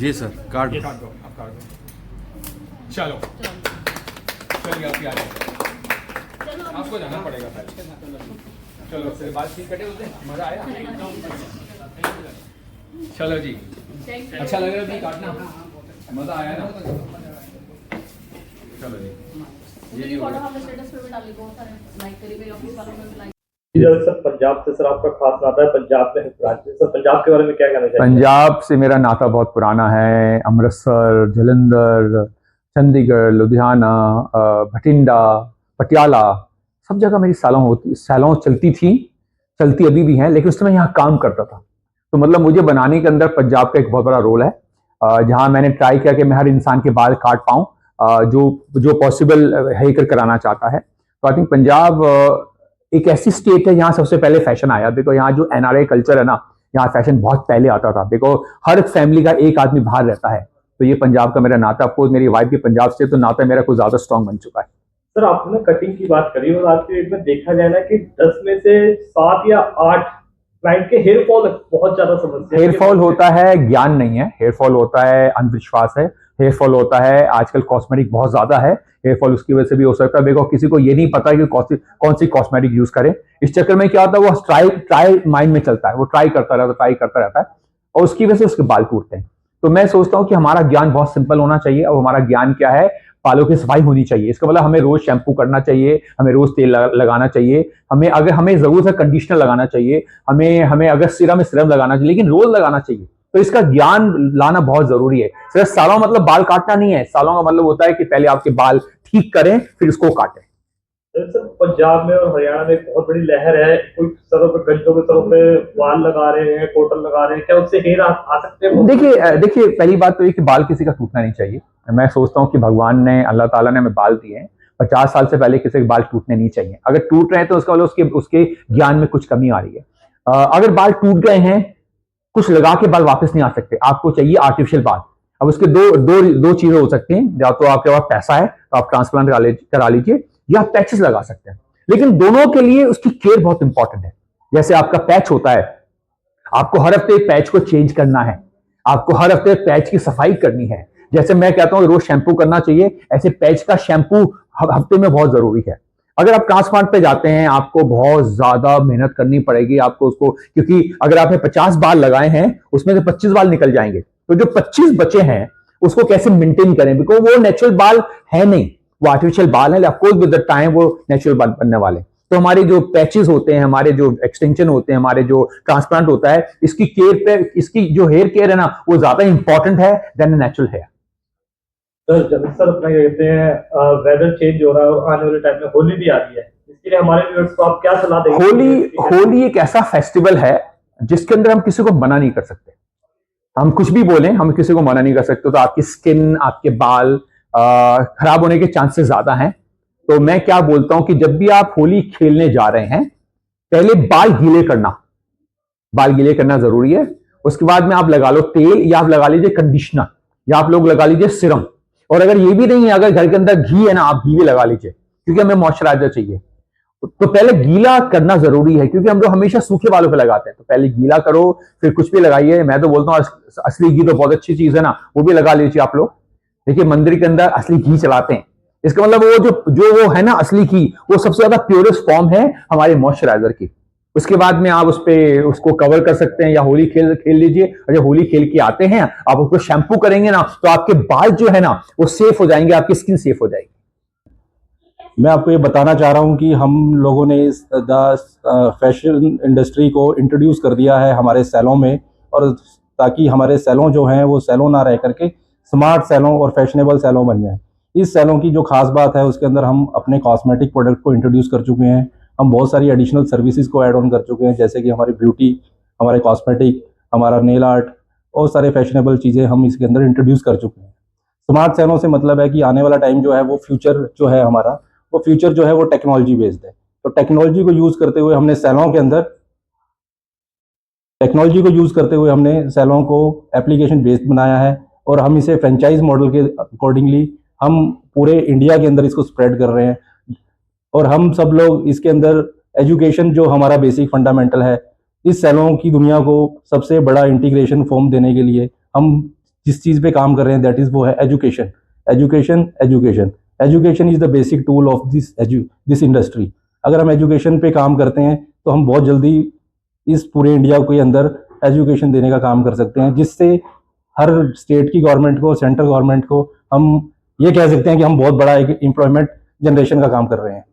जी sir, card ये काट दो, आप काट दो। चलो चलिए आप आ जाइए, आपको जाना पड़ेगा पहले। चलो फिर बात ठीक कटे होते हैं, मज़ा आया। चलो जी, अच्छा लग रहा है काटना, मज़ा आया ना। चलो जी, ये नहीं होगा। सर पंजाब से सर आपका खास नाता है, पंजाब में राज्य सर, पंजाब के बारे में क्या कहना चाहिए? पंजाब से मेरा नाता बहुत पुराना है। अमृतसर, जलंधर, चंडीगढ़, लुधियाना, भटिंडा, पटियाला, सब जगह मेरी सैलों चलती थी, चलती अभी भी हैं, लेकिन उस समय यहाँ काम करता था। तो मतलब मुझे बनाने के अंदर पंजाब का एक बहुत बड़ा रोल है, जहाँ मैंने ट्राई किया कि मैं हर इंसान के बाल काट पाऊँ, जो जो पॉसिबल है कर कराना चाहता है। तो आई थिंक पंजाब एक ऐसी स्टेट है जहाँ सबसे पहले फैशन आया। देखो यहाँ जो एनआरआई कल्चर है ना, यहाँ फैशन बहुत पहले आता था। देखो हर फैमिली का एक आदमी बाहर रहता है, तो ये पंजाब का मेरा नाता, अफकोर्स मेरी वाइफ भी पंजाब से, तो नाता मेरा कुछ ज्यादा स्ट्रॉन्ग बन चुका है। सर आपने कटिंग की बात करी और आज के डेट में देखा जाए ना कि 10 में से 7 या 8 क्लाइंट के हेयर फॉल बहुत ज्यादा समस्या है। हेयर फॉल होता है, ज्ञान नहीं है। हेयर फॉल होता है, अंधविश्वास है। हेयर फॉल होता है, आजकल कॉस्मेटिक बहुत ज्यादा है, हेयर फॉल उसकी वजह से भी हो सकता है। देखो किसी को ये नहीं पता कि कौन सी कॉस्मेटिक यूज करे। इस चक्कर में क्या होता है, वो ट्राई माइंड में चलता है, वो ट्राई करता रहता है और उसकी वजह से उसके बाल टूटते हैं। तो मैं सोचता हूँ कि हमारा ज्ञान बहुत सिंपल होना चाहिए। और हमारा ज्ञान क्या है, बालों की सफाई होनी चाहिए। इसका मतलब हमें रोज शैम्पू करना चाहिए, हमें रोज तेल लगाना चाहिए, हमें जरूरत है कंडीशनर लगाना चाहिए, हमें अगर सिरम है सिरम लगाना चाहिए, लेकिन रोज लगाना चाहिए। तो इसका ज्ञान लाना बहुत जरूरी है। सिर्फ सालों मतलब बाल काटना नहीं है। सालों का मतलब होता है कि पहले आपके बाल ठीक करें, फिर इसको काटें। सर पंजाब में और हरियाणा में एक बहुत बड़ी लहर है, कोई सरों पे, गंजों के सरों पे बाल लगा रहे हैं, कॉटन लगा रहे हैं, क्या उससे हेयर आ सकते हैं? देखिए पहली बात तो ये कि बाल किसी का टूटना नहीं चाहिए। मैं सोचता हूँ कि भगवान ने, अल्लाह ताला ने हमें बाल दिए हैं, 50 साल से पहले किसी के बाल टूटने नहीं चाहिए। अगर टूट रहे हैं तो उसका मतलब उसके ज्ञान में कुछ कमी आ रही है। अगर बाल टूट गए हैं, कुछ लगा के बाल वापस नहीं आ सकते, आपको चाहिए आर्टिफिशियल बाल। अब उसके दो चीजें हो सकती हैं, या तो आपके पास पैसा है तो आप ट्रांसप्लांट करा लीजिए, या पैचेस लगा सकते हैं। लेकिन दोनों के लिए उसकी केयर बहुत इंपॉर्टेंट है। जैसे आपका पैच होता है, आपको हर हफ्ते पैच को चेंज करना है, आपको हर हफ्ते पैच की सफाई करनी है। जैसे मैं कहता हूं रोज शैम्पू करना चाहिए, ऐसे पैच का शैम्पू हफ्ते में बहुत जरूरी है। अगर आप ट्रांसप्लांट पे जाते हैं, आपको बहुत ज्यादा मेहनत करनी पड़ेगी आपको उसको, क्योंकि अगर आपने 50 बाल लगाए हैं, उसमें से 25 बाल निकल जाएंगे, तो जो 25 बचे हैं उसको कैसे मेंटेन करें, बिकॉज वो नेचुरल बाल है नहीं, वो आर्टिफिशियल बाल है। ऑफकोर्स विद द टाइम वो नेचुरल बाल बनने वाले। तो हमारे जो पैचेस होते हैं, हमारे जो एक्सटेंशन होते हैं, हमारे जो ट्रांसप्लांट होता है, इसकी केयर पे, इसकी जो हेयर केयर है ना, वो ज्यादा इंपॉर्टेंट है देन नेचुरल हेयर। सर अपना कहते हैं वेदर चेंज हो रहा है और आने वाले टाइम में होली भी आ रही है, इसके लिए हमारे व्यूअर्स को आप क्या सलाह देंगे? होली एक ऐसा फेस्टिवल है जिसके अंदर हम किसी को मना नहीं कर सकते। हम कुछ भी बोलें, हम किसी को मना नहीं कर सकते। तो आपकी स्किन, आपके बाल खराब होने के चांसेस ज्यादा हैं। तो मैं क्या बोलता हूं कि जब भी आप होली खेलने जा रहे हैं, पहले बाल गीले करना जरूरी है। उसके बाद में आप लगा लो तेल, या आप लगा लीजिए कंडीशनर, या आप लोग लगा लीजिए सिरम। और अगर ये भी नहीं है, अगर घर के अंदर घी है ना, आप घी भी लगा लीजिए, क्योंकि हमें मॉइस्चराइजर चाहिए। तो पहले गीला करना जरूरी है, क्योंकि हम लोग हमेशा सूखे बालों पे लगाते हैं। तो पहले गीला करो, फिर कुछ भी लगाइए। मैं तो बोलता हूँ असली घी तो बहुत अच्छी चीज है ना, वो भी लगा लीजिए आप लोग। देखिए मंदिर के अंदर असली घी चलाते हैं, इसका मतलब वो है ना असली घी, वो सबसे ज्यादा प्योरेस्ट फॉर्म है हमारे मॉइस्चराइजर की। उसके बाद में आप उसको कवर कर सकते हैं, या होली खेल लीजिए। और जब होली खेल के आते हैं, आप उसको शैम्पू करेंगे ना, तो आपके बाल जो है ना वो सेफ हो जाएंगे, आपकी स्किन सेफ हो जाएगी। मैं आपको ये बताना चाह रहा हूँ कि हम लोगों ने फैशन इंडस्ट्री को इंट्रोड्यूस कर दिया है हमारे सैलों में, और ताकि हमारे सैलों जो हैं वो सैलों ना रह करके स्मार्ट सैलों और फैशनेबल सैलों बन जाएं। इस सैलों की जो खास बात है, उसके अंदर हम अपने कॉस्मेटिक प्रोडक्ट को इंट्रोड्यूस कर चुके हैं। हम बहुत सारी एडिशनल सर्विसेज को ऐड ऑन कर चुके हैं, जैसे कि हमारी ब्यूटी, हमारे कॉस्मेटिक, हमारा नेल आर्ट और सारे फैशनेबल चीज़ें हम इसके अंदर इंट्रोड्यूस कर चुके हैं। स्मार्ट सैलों से मतलब है कि आने वाला टाइम जो है वो फ्यूचर जो है हमारा, वो फ्यूचर जो है वो टेक्नोलॉजी बेस्ड है। तो टेक्नोलॉजी को यूज करते हुए हमने सैलों को एप्लीकेशन बेस्ड बनाया है, और हम इसे फ्रेंचाइज मॉडल के अकॉर्डिंगली हम पूरे इंडिया के अंदर इसको स्प्रेड कर रहे हैं। और हम सब लोग इसके अंदर एजुकेशन जो हमारा बेसिक फंडामेंटल है, इस सैलों की दुनिया को सबसे बड़ा इंटीग्रेशन फॉर्म देने के लिए हम जिस चीज़ पे काम कर रहे हैं दैट इज़ वो है education. Education education education is the basic tool of this industry. अगर हम एजुकेशन पे काम करते हैं तो हम बहुत जल्दी इस पूरे इंडिया के अंदर एजुकेशन देने का काम कर सकते हैं, जिससे हर स्टेट की गवर्नमेंट को, सेंट्रल गवर्नमेंट को हम ये कह सकते हैं कि हम बहुत बड़ा एक एम्प्लॉयमेंट जनरेशन का काम कर रहे हैं।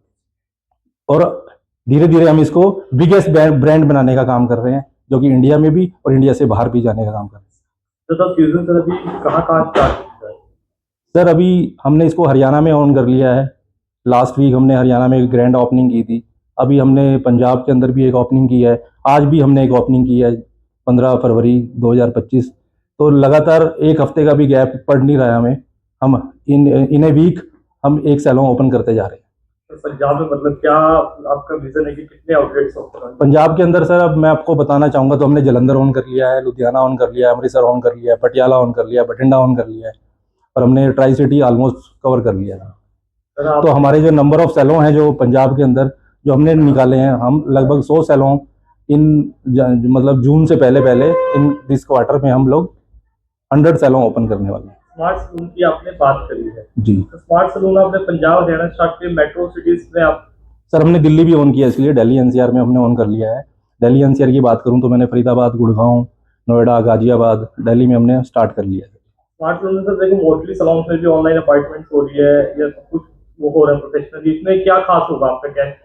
और धीरे धीरे हम इसको बिगेस्ट ब्रांड बनाने का काम कर रहे हैं, जो कि इंडिया में भी और इंडिया से बाहर भी जाने का काम कर रहे हैं। तो फ्यूजन सर अभी कहाँ स्टार्ट किया है? सर अभी हमने इसको हरियाणा में ऑन कर लिया है। लास्ट वीक हमने हरियाणा में एक ग्रैंड ओपनिंग की थी। अभी हमने पंजाब के अंदर भी एक ओपनिंग की है। आज भी हमने एक ओपनिंग की है 15 फरवरी 2025। तो लगातार एक हफ्ते का भी गैप पड़ नहीं रहा है हमें। हम इन ए वीक हम एक सैलून ओपन करते जा रहे हैं। तो पंजाब में मतलब क्या आपका विजन है कि कितने आउटलेट्स ओपन होंगे? पंजाब के अंदर सर अब मैं आपको बताना चाहूँगा तो हमने जलंधर ऑन कर लिया है, लुधियाना ऑन कर लिया है, अमृतसर ऑन कर लिया है, पटियाला ऑन कर लिया है, बठिंडा ऑन कर लिया है, और हमने ट्राई सिटी ऑलमोस्ट कवर कर लिया है। तो हमारे जो नंबर ऑफ सैलून हैं जो पंजाब के अंदर जो हमने निकाले हैं, हम लगभग 100 सैलून मतलब जून से पहले इन दिस क्वार्टर में हम लोग 100 सैलून ओपन करने वाले हैं। स्मार्ट सैलून की आपने बात करी है जी। तो स्मार्ट सैलून आपने पंजाब हरियाणा स्टार्ट किए, मेट्रो सिटीज में आप? सर हमने दिल्ली भी ऑन किया, इसलिए दिल्ली एनसीआर में हमने ऑन कर लिया है। दिल्ली एनसीआर की बात करूं तो मैंने फरीदाबाद, गुड़गांव, नोएडा, गाजियाबाद, दिल्ली में हमने स्टार्ट कर लिया है। स्मार्ट सैलून सर देखो मोस्टली सैलून में भी ऑनलाइन अपॉइंटमेंट हो रही है या सब कुछ वो हो रहा है प्रोफेशनली, इसमें क्या खास होगा आपका क्या है?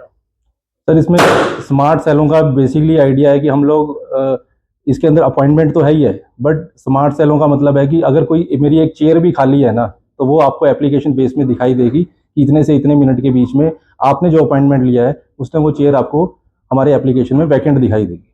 सर इसमें स्मार्ट सैलून का बेसिकली आइडिया है कि हम लोग इसके अंदर अपॉइंटमेंट तो है ही है, बट स्मार्ट सैलून का मतलब है कि अगर कोई मेरी एक चेयर भी खाली है ना, तो वो आपको एप्लीकेशन बेस में दिखाई देगी कि इतने से इतने मिनट के बीच में आपने जो अपॉइंटमेंट लिया है उसमें वो चेयर आपको हमारे एप्लीकेशन में वैकेंट दिखाई देगी।